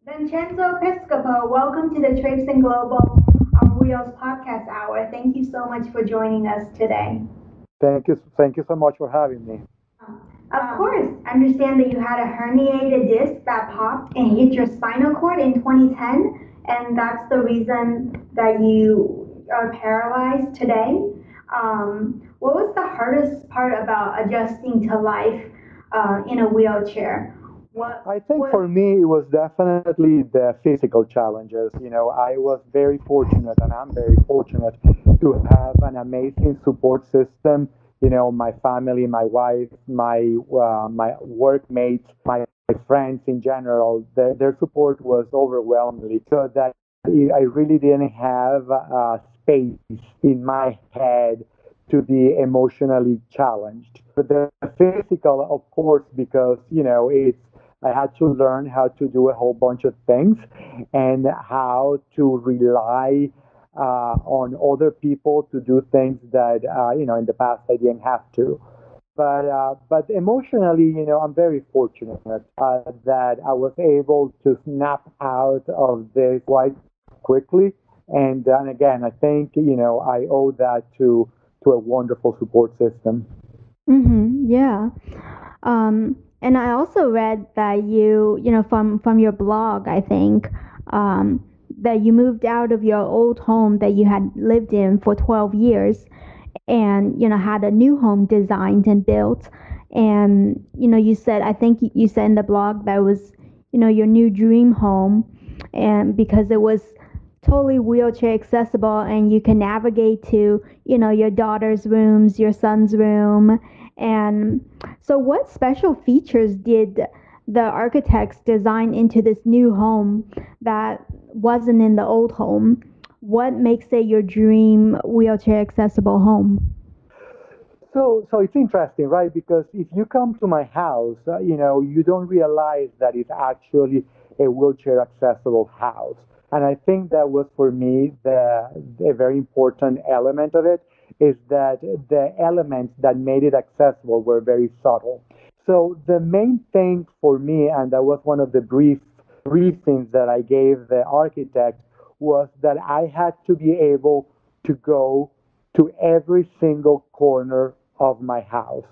Vincenzo Piscopo, welcome to the Traipse and Global on Wheels podcast hour. Thank you so much for joining us today. Thank you so much for having me. Of course, I understand that you had a herniated disc that popped and hit your spinal cord in 2010, and that's the reason that you are paralyzed today. What was the hardest part about adjusting to life in a wheelchair? I think for me, it was definitely the physical challenges. I was very fortunate, and I'm very fortunate to have an amazing support system. My family, my wife, my workmates, my friends in general, their support was overwhelmingly so that I really didn't have space in my head to be emotionally challenged. But the physical, of course, because I had to learn how to do a whole bunch of things and how to rely on other people to do things that in the past I didn't have to. But emotionally, I'm very fortunate that I was able to snap out of this quite quickly. And again, I think I owe that to a wonderful support system. Yeah. And I also read that from your blog, I think, that you moved out of your old home that you had lived in for 12 years and, had a new home designed and built. And, you said, I think you said in the blog that was, your new dream home and because it was totally wheelchair accessible and you can navigate to your daughter's rooms, your son's room. And so what special features did the architects design into this new home that wasn't in the old home? What makes it your dream wheelchair accessible home? So it's interesting, right? Because if you come to my house, you don't realize that it's actually a wheelchair accessible house. And I think that was for me the very important element of it is that the elements that made it accessible were very subtle. So the main thing for me, and that was one of the briefings that I gave the architect, was that I had to be able to go to every single corner of my house.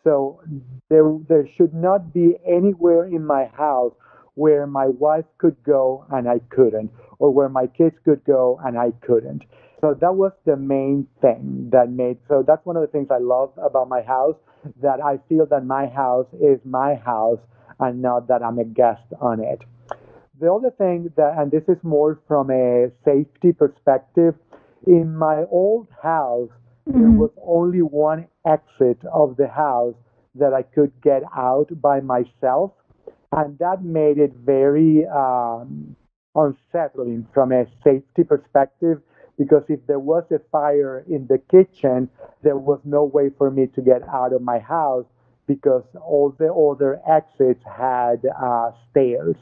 So there should not be anywhere in my house where my wife could go and I couldn't, or where my kids could go and I couldn't. So that was the main thing that made. So that's one of the things I love about my house, that I feel that my house is my house and not that I'm a guest on it. The other thing that, and this is more from a safety perspective, in my old house, there Mm-hmm. was only one exit of the house that I could get out by myself, and that made it very unsettling from a safety perspective because if there was a fire in the kitchen, there was no way for me to get out of my house because all the other exits had stairs.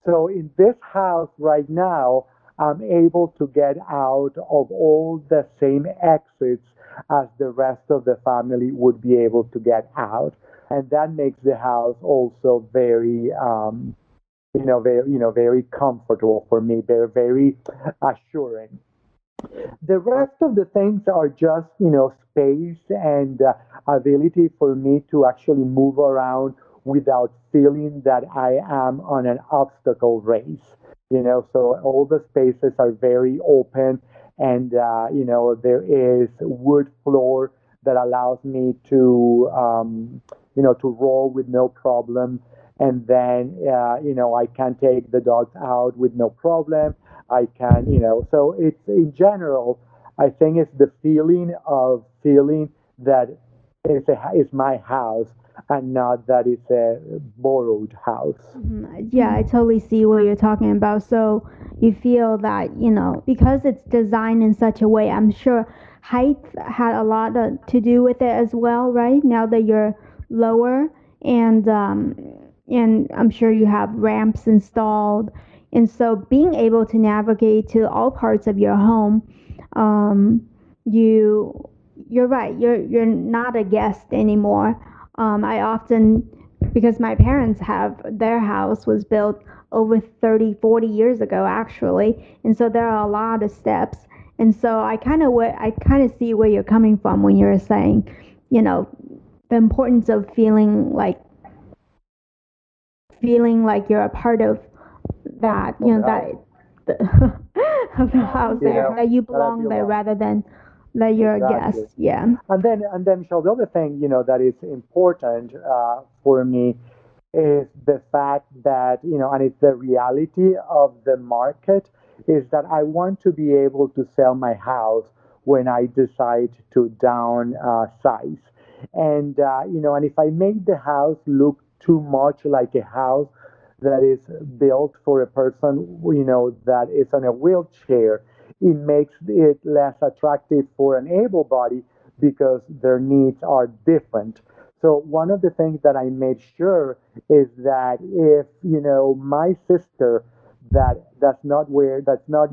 So in this house right now, I'm able to get out of all the same exits as the rest of the family would be able to get out. And that makes the house also very, very comfortable for me. They're very assuring. The rest of the things are just, space and ability for me to actually move around without feeling that I am on an obstacle race. So all the spaces are very open, and there is wood floor that allows me to roll with no problem. And then, I can take the dogs out with no problem. I can, so it's in general, I think it's the feeling of feeling that it's my house and not that it's a borrowed house. Yeah, I totally see what you're talking about. So you feel that, because it's designed in such a way, I'm sure height had a lot to do with it as well, right? Now that you're lower and and I'm sure you have ramps installed. And so being able to navigate to all parts of your home, um, you you're right. You're not a guest anymore. I often because my parents have their house was built over 30, 40 years ago actually, and so there are a lot of steps. And so I kind of see where you're coming from when you're saying, you know, the importance of feeling like you're a part of that, you know, that of the house You there, know, that you that I belong there belong. rather than that you're a guest. Exactly. Yeah. And then, Michelle, the other thing, that is important for me is the fact that, and it's the reality of the market, is that I want to be able to sell my house when I decide to downsize. And if I make the house look too much like a house that is built for a person, that is on a wheelchair, it makes it less attractive for an able body because their needs are different. So one of the things that I made sure is that if, my sister that does not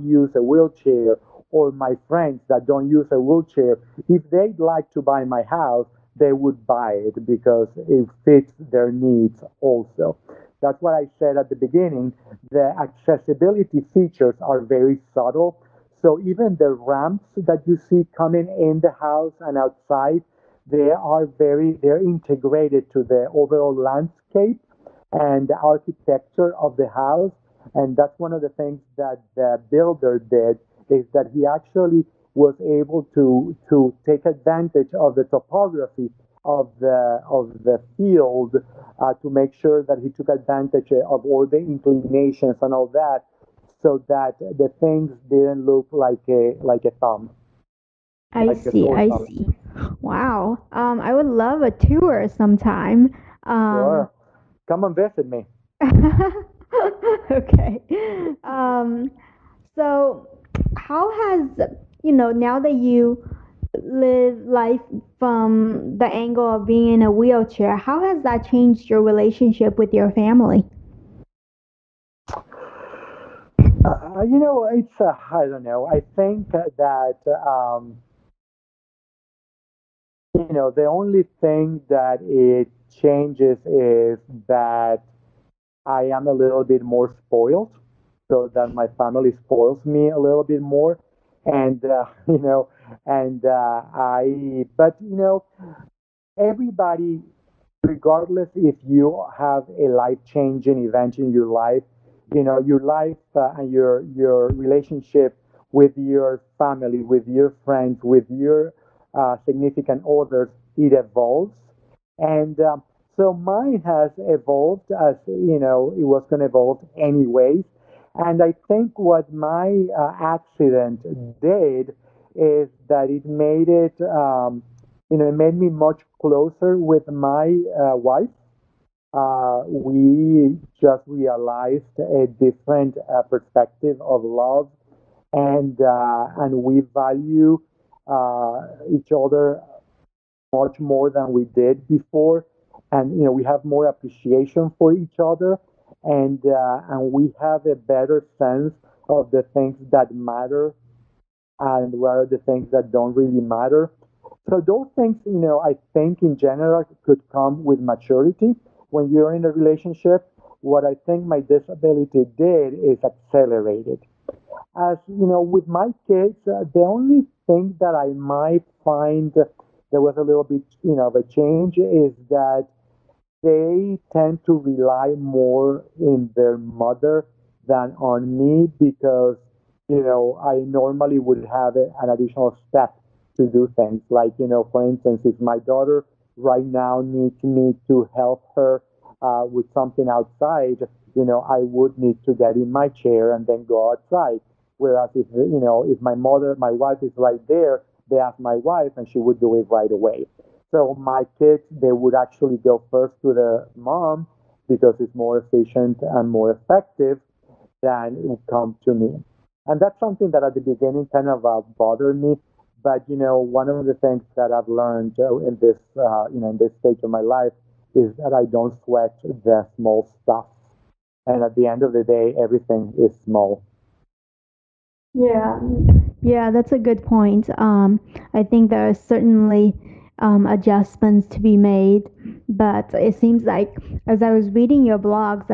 use a wheelchair, or my friends that don't use a wheelchair, if they'd like to buy my house, they would buy it because it fits their needs also. That's what I said at the beginning. The accessibility features are very subtle. So even the ramps that you see coming in the house and outside, they're integrated to the overall landscape and the architecture of the house. And that's one of the things that the builder did, is that he actually was able to take advantage of the topography of the field, to make sure that he took advantage of all the inclinations and all that, so that the things didn't look like a thumb, I like a see, sore I thumb. see. Wow. I would love a tour sometime. Um, Sure, come and visit me. okay. Um, so how has, now that you live life from the angle of being in a wheelchair, how has that changed your relationship with your family? It's I don't know. I think that the only thing that it changes is that I am a little bit more spoiled, so that my family spoils me a little bit more, and but everybody, regardless if you have a life-changing event in your life, your life and your relationship with your family, with your friends, with your significant others, it evolves. And so mine has evolved, as it was going to evolve anyways. And I think what my accident did is that it made me much closer with my wife. We just realized a different perspective of love, and we value each other much more than we did before. And we have more appreciation for each other, and we have a better sense of the things that matter and what are the things that don't really matter. So those things, I think in general could come with maturity when you're in a relationship. What I think my disability did is accelerate it. As with my kids, the only thing that I might find there was a little bit, of a change, is that they tend to rely more in their mother than on me, because I normally would have an additional step to do things, like, for instance, if my daughter right now needs me to help her with something outside, I would need to get in my chair and then go outside. Whereas if my wife is right there, they ask my wife and she would do it right away. So my kids, they would actually go first to the mom because it's more efficient and more effective than it come to me. And that's something that at the beginning kind of bothered me. But one of the things that I've learned in this stage of my life is that I don't sweat the small stuff. And at the end of the day, everything is small. Yeah. Yeah, that's a good point. I think there are certainly adjustments to be made. But it seems like as I was reading your blogs,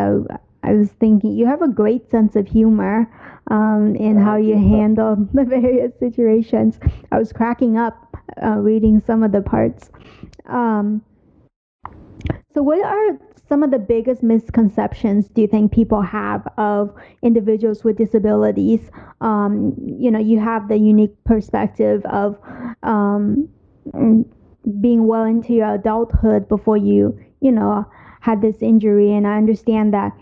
I was thinking you have a great sense of humor in how you handle the various situations. I was cracking up reading some of the parts. Um, so, what are some of the biggest misconceptions do you think people have of individuals with disabilities? You have the unique perspective of um, being well into your adulthood before you had this injury. And I understand that,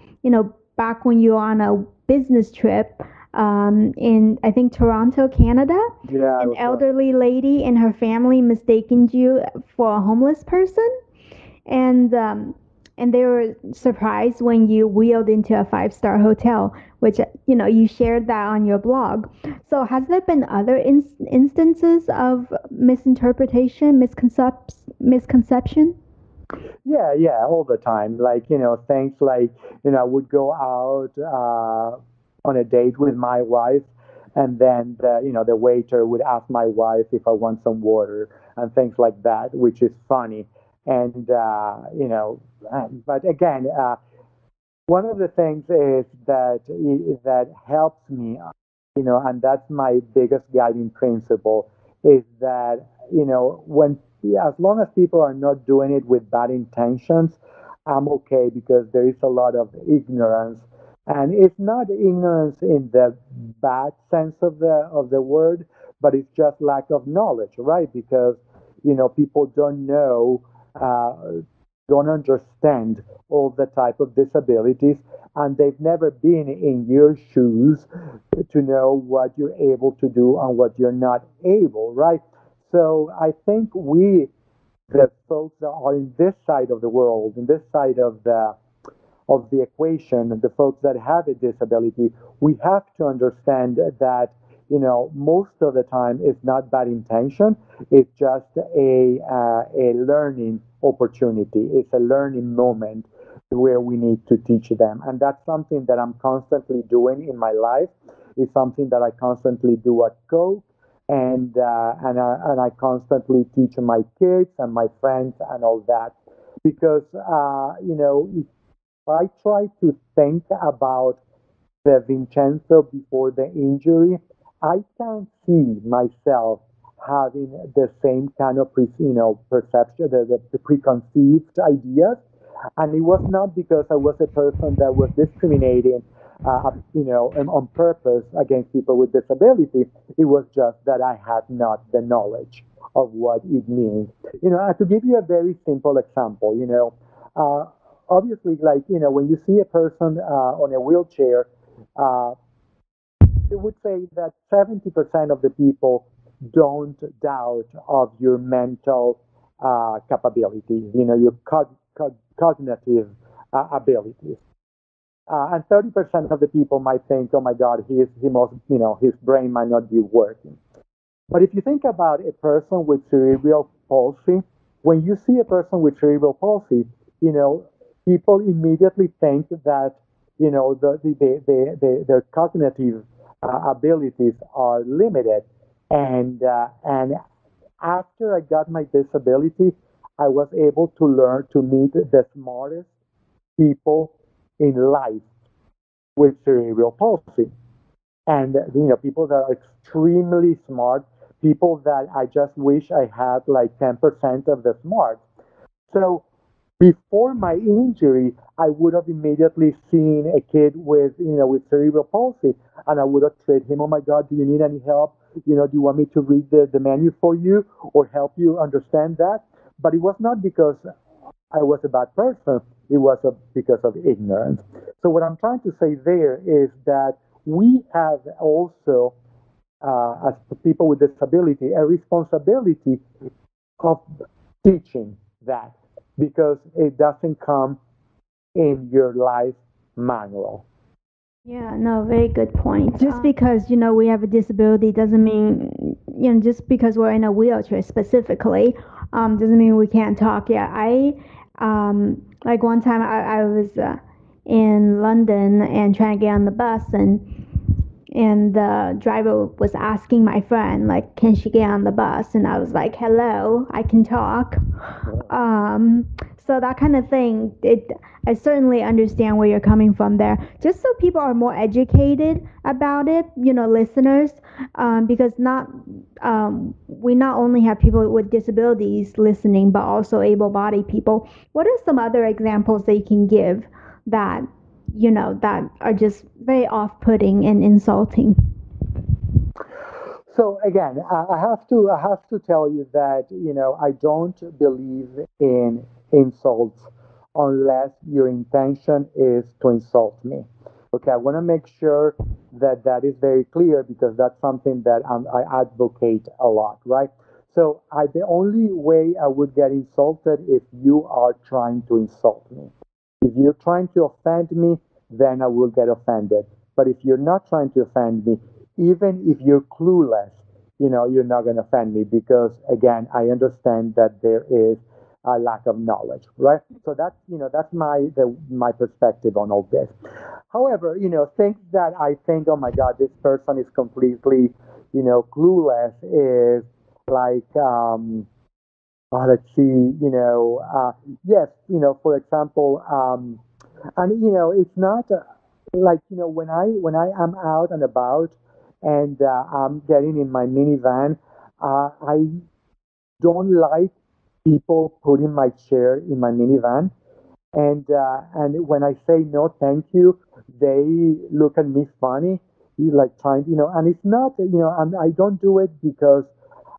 back when you were on a business trip in, I think, Toronto, Canada, Yeah, an it was elderly lady and her family mistaken you for a homeless person, and they were surprised when you wheeled into a five-star hotel, which you shared that on your blog. So has there been other instances of misinterpretation, misconception? Yeah, yeah, all the time. Like, things like, I would go out on a date with my wife, and then the waiter would ask my wife if I want some water and things like that, which is funny. And, but again, one of the things is that helps me, and that's my biggest guiding principle, is that when as long as people are not doing it with bad intentions, I'm okay because there is a lot of ignorance, and it's not ignorance in the bad sense of the word, but it's just lack of knowledge, right? Because people don't know. Don't understand all the type of disabilities, and they've never been in your shoes to know what you're able to do and what you're not able, right? So I think the folks that are in this side of the world, in this side of the equation, the folks that have a disability, we have to understand that most of the time it's not bad intention. It's just a learning opportunity. It's a learning moment where we need to teach them, and that's something that I'm constantly doing in my life. It's something that I constantly do at Coke, and I constantly teach my kids and my friends and all that, because if I try to think about the Vincenzo before the injury, I can't see myself having the same kind of perception, the preconceived ideas. And it was not because I was a person that was discriminating, on purpose against people with disability. It was just that I had not the knowledge of what it means. To give you a very simple example, uh, obviously, like, when you see a person on a wheelchair, uh, you would say that 70% of the people don't doubt of your mental capabilities, your cognitive abilities. And 30% of the people might think, oh my God, he must, his brain might not be working. But if you think about a person with cerebral palsy, when you see a person with cerebral palsy, you know, people immediately think that, their cognitive abilities are limited. And after I got my disability, I was able to learn to meet the smartest people in life with cerebral palsy. And people that are extremely smart, people that I just wish I had like 10% of the smart. So before my injury, I would have immediately seen a kid with cerebral palsy, and I would have said him, "Oh my God, do you need any help? Do you want me to read the menu for you or help you understand that?" But it was not because I was a bad person. It was because of ignorance. So what I'm trying to say there is that we have also, as people with disability, a responsibility of teaching that, because it doesn't come in your life manual. Yeah, no, very good point. Just because, we have a disability doesn't mean, just because we're in a wheelchair specifically, doesn't mean we can't talk. Yeah, like one time I was in London and trying to get on the bus, and and the driver was asking my friend, like, can she get on the bus? And I was like, hello, I can talk. So that kind of thing, I certainly understand where you're coming from there. Just so people are more educated about it, listeners, because we not only have people with disabilities listening, but also able-bodied people. What are some other examples that you can give that that are just very off-putting and insulting? So again, I have to tell you that I don't believe in insults unless your intention is to insult me. Okay, I want to make sure that that is very clear because that's something that I advocate a lot, right? So the only way I would get insulted if you are trying to insult me. If you're trying to offend me, then I will get offended. But if you're not trying to offend me, even if you're clueless, you're not going to offend me because, again, I understand that there is a lack of knowledge, right? So that's my perspective on all this. However, things that I think, oh my God, this person is completely, clueless is like, let's see, yes, for example, and it's not like when I am out and about and I'm getting in my minivan, I don't like people putting my chair in my minivan, and when I say no, thank you, they look at me funny, like trying, and it's not, I don't do it because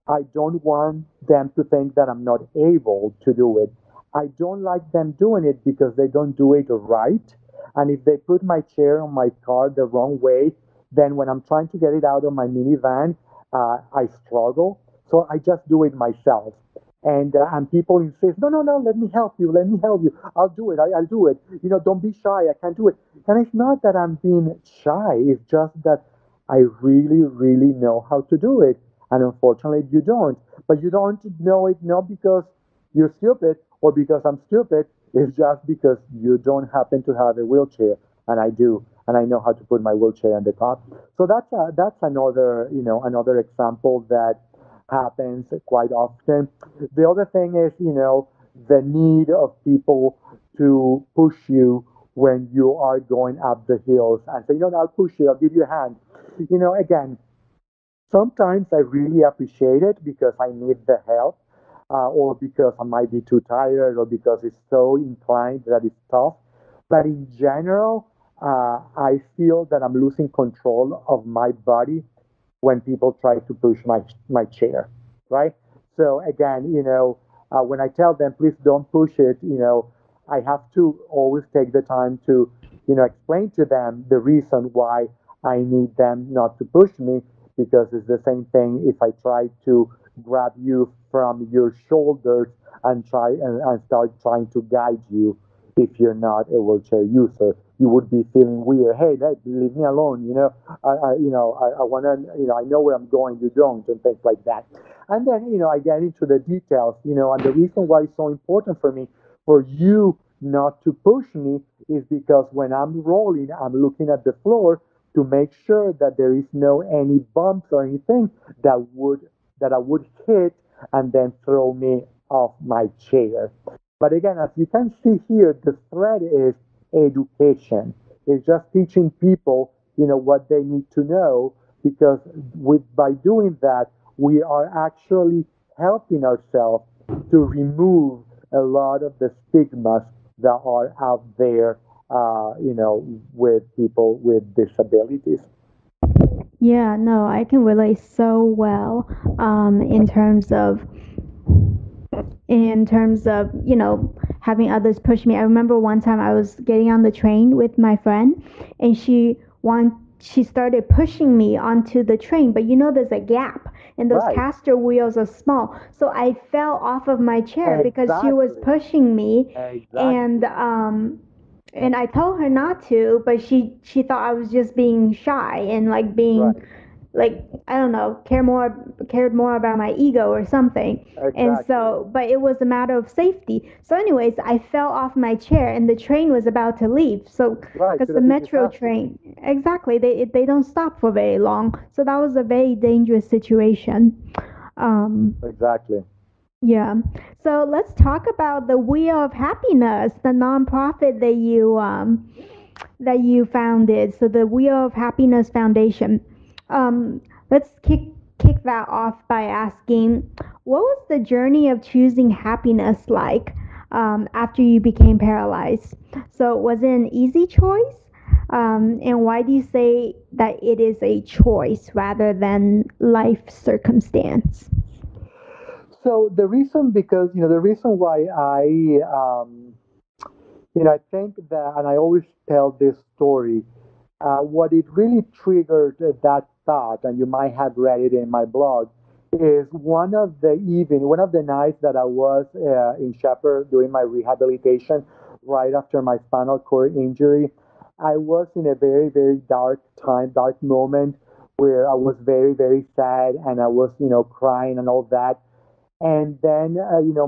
I don't want them to think that I'm not able to do it. I don't like them doing it because they don't do it right. And if they put my chair on my car the wrong way, then when I'm trying to get it out of my minivan, I struggle. So I just do it myself. And people insist, no, no, no, let me help you, let me help you. I'll do it. I'll do it. Don't be shy. I can't do it. And it's not that I'm being shy. It's just that I really, really know how to do it. And unfortunately, you don't. But you don't know it not because you're stupid or because I'm stupid. It's just because you don't happen to have a wheelchair, and I do, and I know how to put my wheelchair in the car. So that's another another example that happens quite often. The other thing is the need of people to push you when you are going up the hills and say, I'll push you, I'll give you a hand. Again, sometimes I really appreciate it because I need the help, or because I might be too tired, or because it's so inclined that it's tough. But in general, I feel that I'm losing control of my body when people try to push my chair, right? So again, when I tell them, please don't push it, I have to always take the time to, explain to them the reason why I need them not to push me, because it's the same thing if I try to grab you from your shoulders and and start trying to guide you. If you're not a wheelchair user, you would be feeling weird. Hey, leave me alone. I want to, I know where I'm going. You don't, and things like that. And then, I get into the details, and the reason why it's so important for me, for you not to push me, is because when I'm rolling, I'm looking at the floor to make sure that there is no any bumps or anything that I would hit and then throw me off my chair. But again, as you can see here, the thread is education. It's just teaching people, what they need to know, because by doing that, we are actually helping ourselves to remove a lot of the stigmas that are out there, with people with disabilities. Yeah, no, I can relate so well, in terms of having others push me. I remember one time I was getting on the train with my friend, and she started pushing me onto the train, but there's a gap and those Right. caster wheels are small, so I fell off of my chair because she was Exactly. pushing me. Exactly. And I told her not to, but she thought I was just being shy and like being Right. like I don't know, cared more about my ego or something. And Exactly. so, but it was a matter of safety. So, anyways, I fell off my chair, and the train was about to leave. So, Right. because Could the have been metro disastrous. train, exactly, they don't stop for very long. So that was a very dangerous situation. Um, Exactly. yeah. So let's talk about the Wheel of Happiness, the nonprofit that you founded. So the Wheel of Happiness Foundation. Um, let's kick that off by asking, what was the journey of choosing happiness like after you became paralyzed? So was it an easy choice? And why do you say that it is a choice rather than life circumstance? So the reason, because the reason why I think that, and I always tell this story. What it really triggered that thought, and you might have read it in my blog, is one of the nights that I was in Shepherd doing my rehabilitation right after my spinal cord injury. I was in a very, very dark moment where I was very, very sad and I was, crying and all that. And then,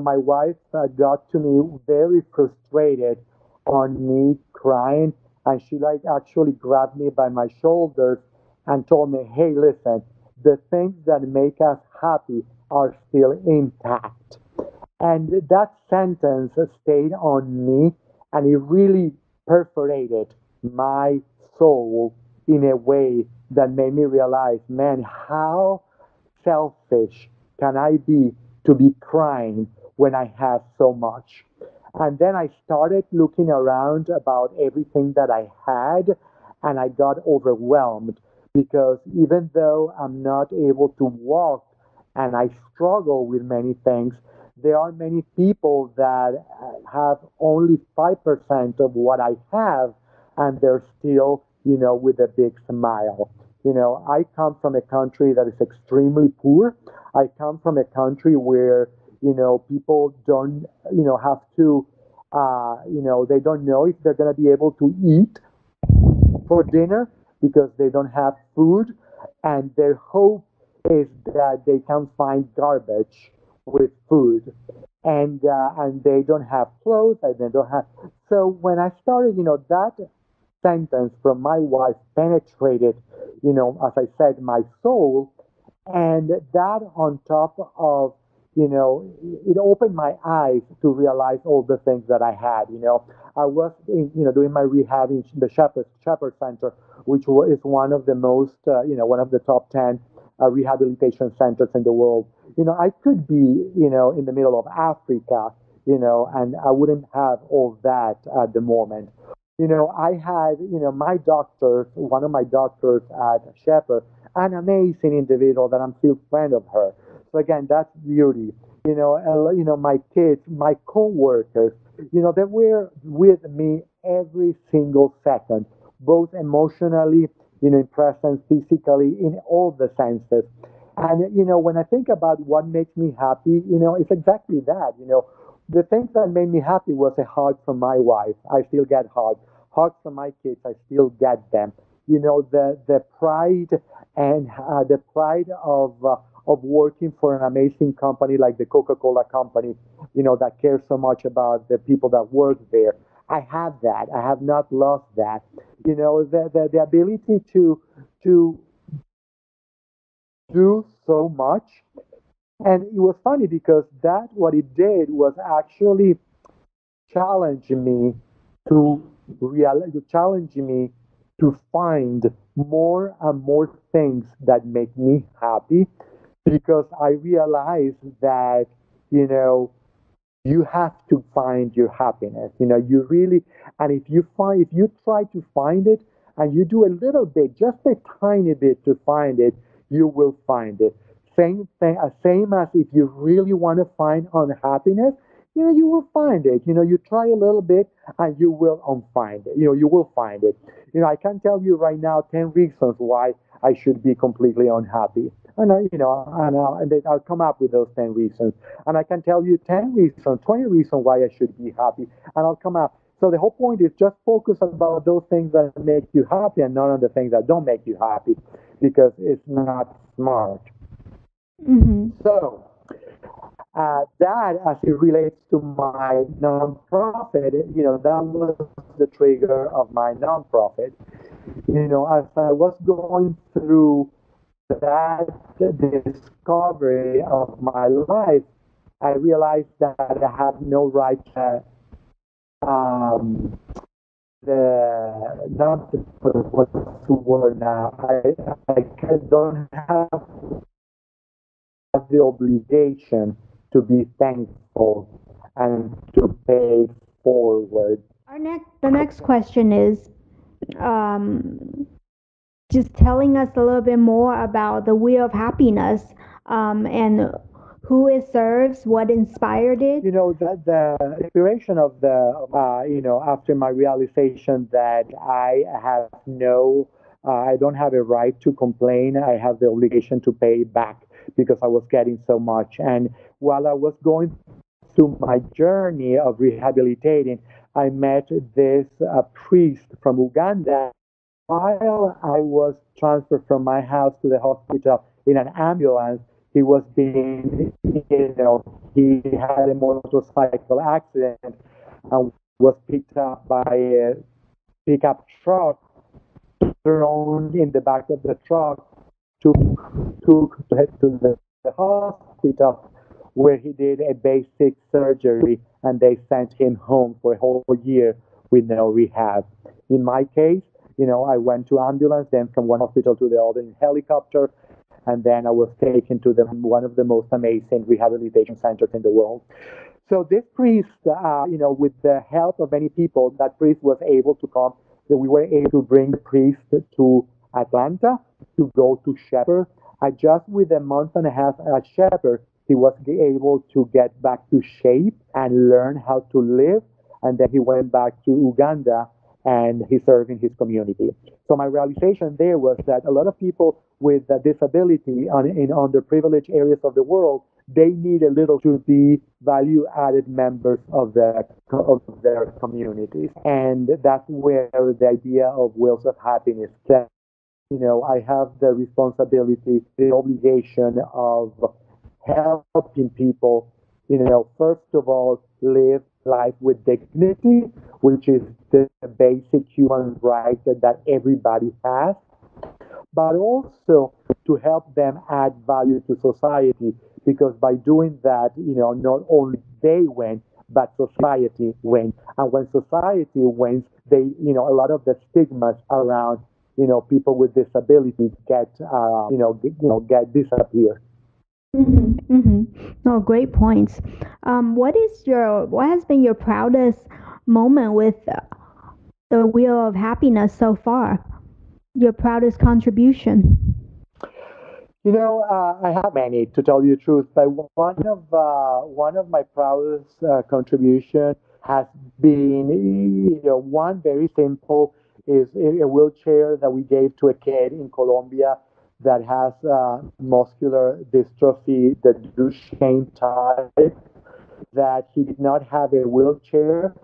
my wife got to me very frustrated on me crying. And she like actually grabbed me by my shoulders and told me, hey, listen, the things that make us happy are still intact. And that sentence stayed on me and it really perforated my soul in a way that made me realize, man, how selfish can I be to be crying when I have so much? And then I started looking around about everything that I had, and I got overwhelmed because even though I'm not able to walk and I struggle with many things, there are many people that have only 5% of what I have, and they're still, with a big smile. I come from a country that is extremely poor. I come from a country where, people don't, have to, they don't know if they're going to be able to eat for dinner because they don't have food, and their hope is that they can find garbage with food, and they don't have clothes, and they don't have. So when I started, that sentence from my wife penetrated, as I said, my soul, and that on top of, it opened my eyes to realize all the things that I had. I was doing my rehab in the Shepherd Center, which is one of the most one of the top 10 rehabilitation centers in the world. I could be in the middle of Africa, and I wouldn't have all that at the moment. I had, my doctors, one of my doctors at Shepherd, an amazing individual that I'm still friend of her. So again, that's beauty. My kids, my coworkers, they were with me every single second, both emotionally, in presence, physically, in all the senses. And when I think about what makes me happy, it's exactly that. The things that made me happy was a hug from my wife. I still get hugs. Hugs from my kids. I still get them. The pride and the pride of working for an amazing company like the Coca-Cola Company, that cares so much about the people that work there. I have that. I have not lost that. The ability to do so much. And it was funny because that what it did was actually challenge me to to challenge me to find more and more things that make me happy, because I realized that, you know, you have to find your happiness. You really, and if you try to find it and you do a little bit, just a tiny bit to find it, you will find it. Same thing, same as if you really want to find unhappiness, you will find it. You try a little bit and you will find it. You will find it. I can tell you right now 10 reasons why I should be completely unhappy. And I'll come up with those 10 reasons. And I can tell you 10 reasons, 20 reasons why I should be happy. And I'll come up. So the whole point is just focus about those things that make you happy and not on the things that don't make you happy. because it's not smart. Mm-hmm. So that, as it relates to my nonprofit, that was the trigger of my nonprofit. As I was going through that discovery of my life, I realized that I have no right to um, the not what's the word now. I don't have the obligation to be thankful and to pay forward. The next question is, um, just telling us a little bit more about the Wheel of Happiness, and who it serves, what inspired it. That the inspiration of after my realization that I don't have a right to complain. I have the obligation to pay back because I was getting so much. And while I was going through my journey of rehabilitating, I met this priest from Uganda. While I was transferred from my house to the hospital in an ambulance, he was being, he had a motorcycle accident and was picked up by a pickup truck, thrown in the back of the truck, took to the hospital where he did a basic surgery and they sent him home for a whole year with no rehab. In my case, I went to ambulance, then from one hospital to the other in helicopter, and then I was taken to one of the most amazing rehabilitation centers in the world. So this priest, with the help of many people, that priest was able to come. So we were able to bring the priest to Atlanta to go to Shepherd. Just with a month and a half at Shepherd, he was able to get back to shape and learn how to live. And then he went back to Uganda and he served in his community. So my realization there was that a lot of people with a disability in underprivileged areas of the world, they need a little to be value-added members of their communities, and that's where the idea of Wheels of Happiness. That I have the responsibility, the obligation of helping people. First of all, live life with dignity, which is the basic human right that everybody has, but also to help them add value to society, because by doing that, not only they win, but society wins. And when society wins, a lot of the stigmas around, people with disabilities get disappear. Mm-hmm. Mm-hmm. Oh, great points. What has been your proudest moment with the Wheel of Happiness so far? Your proudest contribution? I have many, to tell you the truth, but one of my proudest contribution has been, one very simple is a wheelchair that we gave to a kid in Colombia that has muscular dystrophy, the Duchenne type, that he did not have a wheelchair,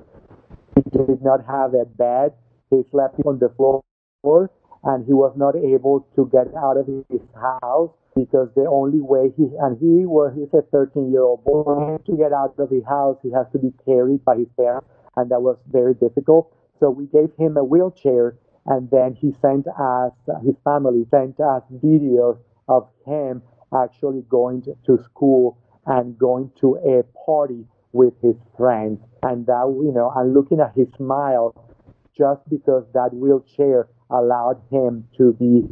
he did not have a bed, he slept on the floor, and he was not able to get out of his house because the only way he's a 13-year-old boy to get out of the house, he has to be carried by his parents, and that was very difficult. So we gave him a wheelchair, and then his family sent us videos of him actually going to school and going to a party with his friends, and that and looking at his smile, just because that wheelchair allowed him to be,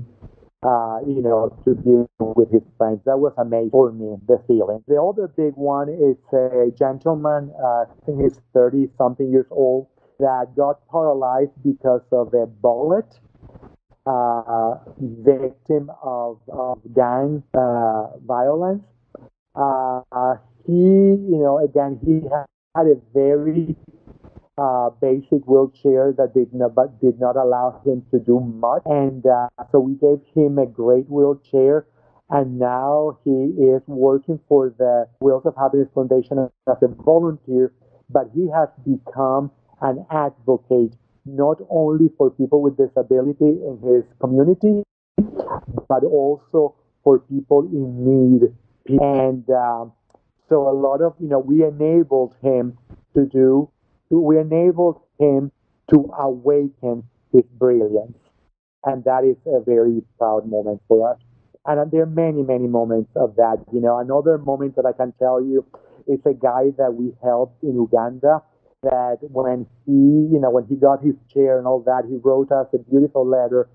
to be with his friends. That was amazing for me, the feeling. The other big one is a gentleman, I think he's 30 something years old, that got paralyzed because of a bullet, victim of gang violence. Again, he had a very basic wheelchair that did not allow him to do much. And so we gave him a great wheelchair. And now he is working for the Wheels of Happiness Foundation as a volunteer, but he has become an advocate not only for people with disability in his community, but also for people in need. And so a lot of, we enabled him we enabled him to awaken his brilliance. And that is a very proud moment for us. And there are many, many moments of that. Another moment that I can tell you is a guy that we helped in Uganda that when he got his chair and all that, he wrote us a beautiful letter.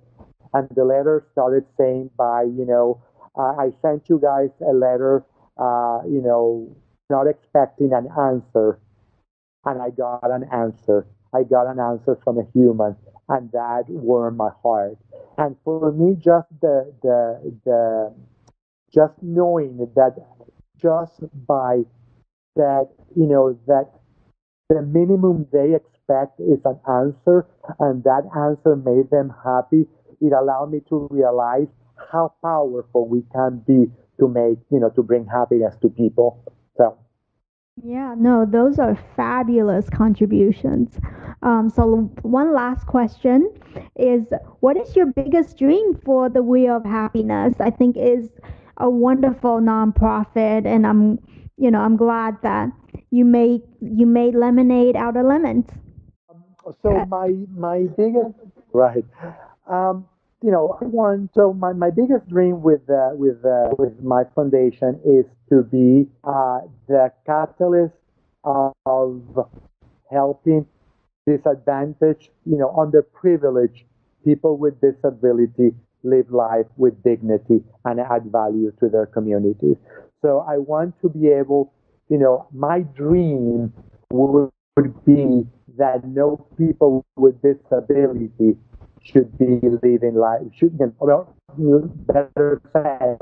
And the letter started saying I sent you guys a letter, not expecting an answer, and I got an answer. I got an answer from a human, and that warmed my heart. And for me, just knowing that just by that, that the minimum they expect is an answer, and that answer made them happy. It allowed me to realize how powerful we can be to to bring happiness to people. So, Yeah, no, those are fabulous contributions. So one last question is, what is your biggest dream for the Wheel of Happiness? I think is a wonderful nonprofit, and I'm glad that you made lemonade out of lemons. so my biggest right. Um, I want my biggest dream with my foundation is to be the catalyst of helping disadvantaged, underprivileged people with disability live life with dignity and add value to their communities. So I want to be able, my dream would be that no people with disability should be living life, well, better said,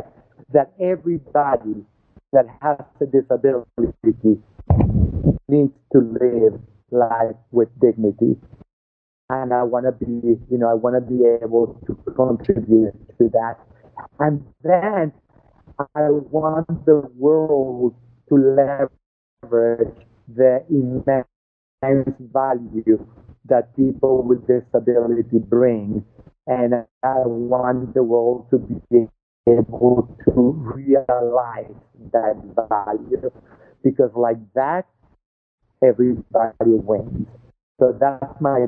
that everybody that has a disability needs to live life with dignity. And I want to be able to contribute to that. And then I want the world to leverage the immense value that people with disability bring. And I want the world to be able to realize that value. Because like that, everybody wins. So that's my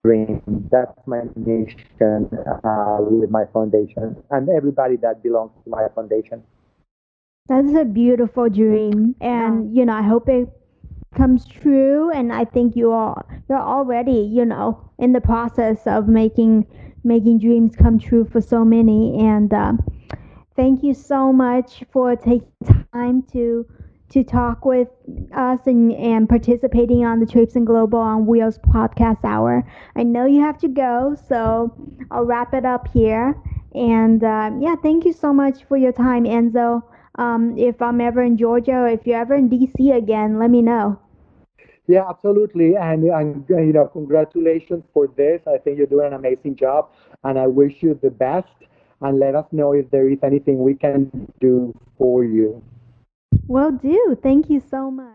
dream. That's my mission with my foundation and everybody that belongs to my foundation. That's a beautiful dream, and I hope it comes true. And I think you're already in the process of making dreams come true for so many. And thank you so much for taking time to talk with us and participating on the Trips and Global on Wheels podcast hour. I know you have to go, so I'll wrap it up here. And yeah, thank you so much for your time, Enzo. If I'm ever in Georgia or if you're ever in DC again, let me know. Yeah, absolutely. And congratulations for this. I think you're doing an amazing job, and I wish you the best. And let us know if there is anything we can do for you. Will do. Thank you so much.